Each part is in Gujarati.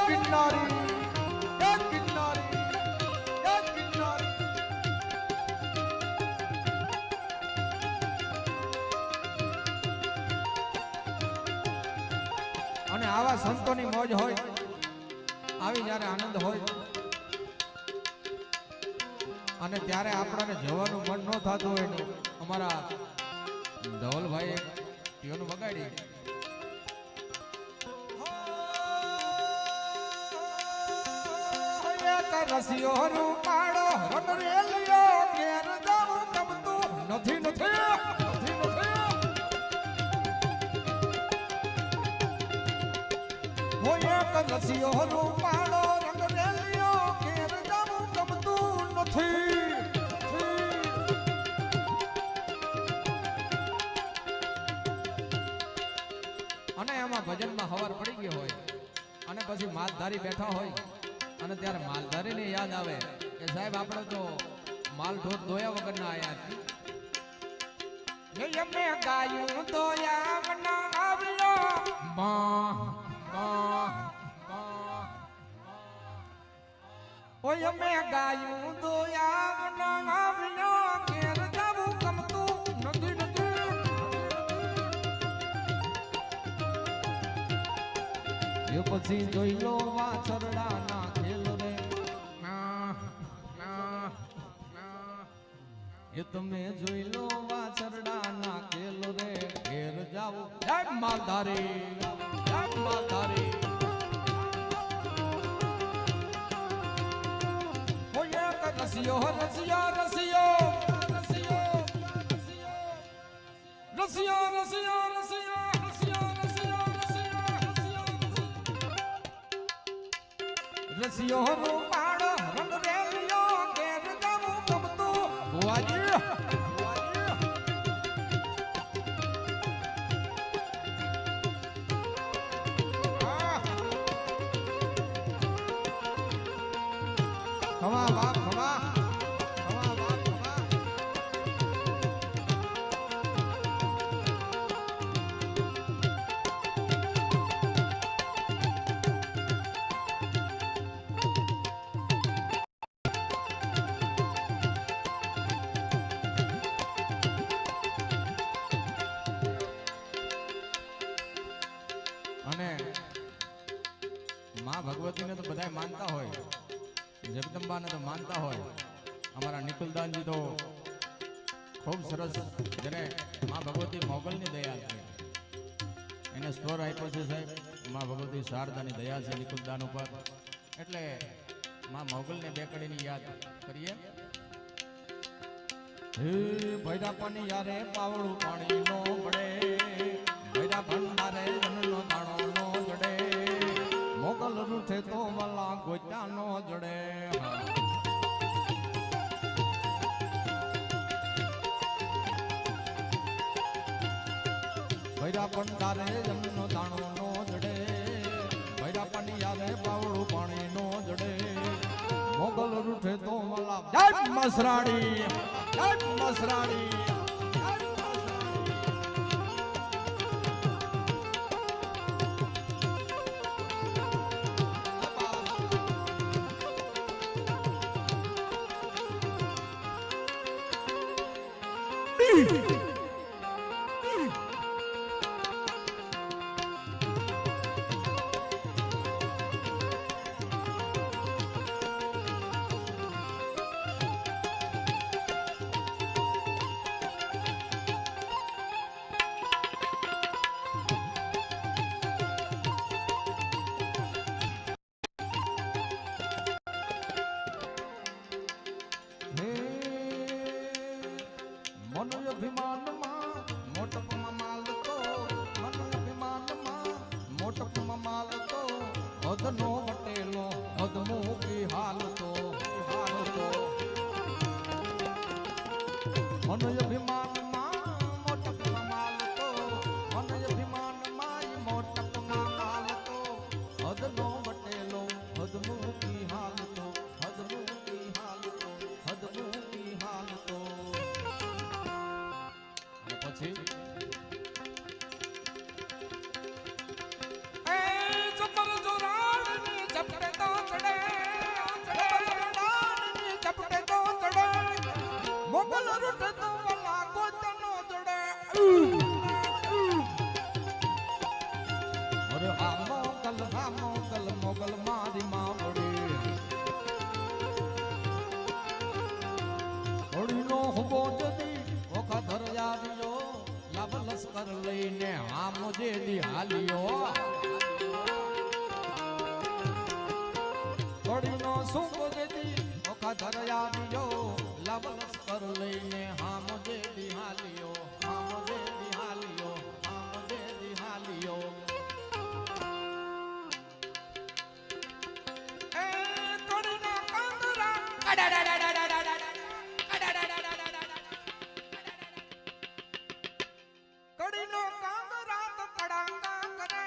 કિન્નારી અને આવા સંતોની મોજ હોય, આવી જ્યારે આનંદ હોય અને ત્યારે આપણને જવાનું મન ન થતું હોય ને અમારા ધવલભાઈ ટીઓનું વગાડી રસિયો નું પાડો રન રેલિયો ઘેર જાવું ગમતું નથી નથી રસિયો નું પાડો રંગ રેલિયો ઘેર જાવું ગમતું નથી અને એમાં ભજનમાં હવાર પડી ગયો હોય અને પછી માલધારી બેઠા હોય અને ત્યારે માલધારીને યાદ આવે કે સાહેબ આપણે તો માલ ઢોર દોયા વગર ના આયા છીએ એમને ગાયું દોયા વગર આવ્યો ઓય અમે ગાયું દોયા વગર આવ્યો ઘેર જાવું ગમતું નથી નથી એ પછી જોઈ લો વાછરડા ના ખેલ રે એ તમે જોઈ લો વાછરડા ના ખેલ રે ઘેર જાવું જય માલધારી જય માલધારી ઓય રસિયો રસિયો રસિયો રસિયો રસિયો રસિયો રસિયો રસિયો નું પાડો રંગ રેલિયો ઘેર જાવું ગમતું ભુવાજી ખમા બાપ ખમા ખમા બાપ ખમા અને માં ભગવતીને તો બધા માનતા હોય, જગદંબાને તો માનતા હોય. અમારા નિકુલદાનજી તો ખૂબ સરસ, જેને માં ભગવતી મોગલની દયા છે એને સ્વર આપ્યો છે સાહેબ. માં ભગવતી શારદાની દયા છે નિકુલદાન ઉપર, એટલે માં મોગલને બે કડીની યાદ કરીએ. હે ભૈરા પાણી યારે પાવળું પાણી નો પડે, ભૈરા ભંડારે જનનો દાણો નો જડે, મોગલ રૂઠે તો વાલા ગોચા નો જડે. ભૈરા ભંડારે જનનો દાણો નો જડે, ભૈરા પાણી યારે પાવળું પાણી નો જડે, મોગલ રૂઠે તો વાલા જય મસરાડી જય મસરાડી. અધનો વટેલો અધમુખી હાલતો હાલતો મનય અભિમાનમાં મોટપમાં માલતો, મનય અભિમાનમાં મોટપમાં માલતો, અધનો વટેલો અધમુખી હાલતો અધમુખી હાલતો અધમુખી હાલતો. અને પછી સુખ વેદી ઓખા ધરયા બીજો લવલસ કર લઈને હામ જે દિહાલિયો હામ જે દિહાલિયો હામ જે દિહાલિયો એ તોડીને કાંદરા કડીનો કાંદરા તો કડાંગા કરે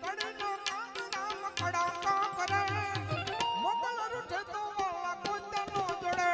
કડીનો કાંદરા તો કડાંગા કરે મોગલ રૂઠે તો વાલા કોઈ ન જડે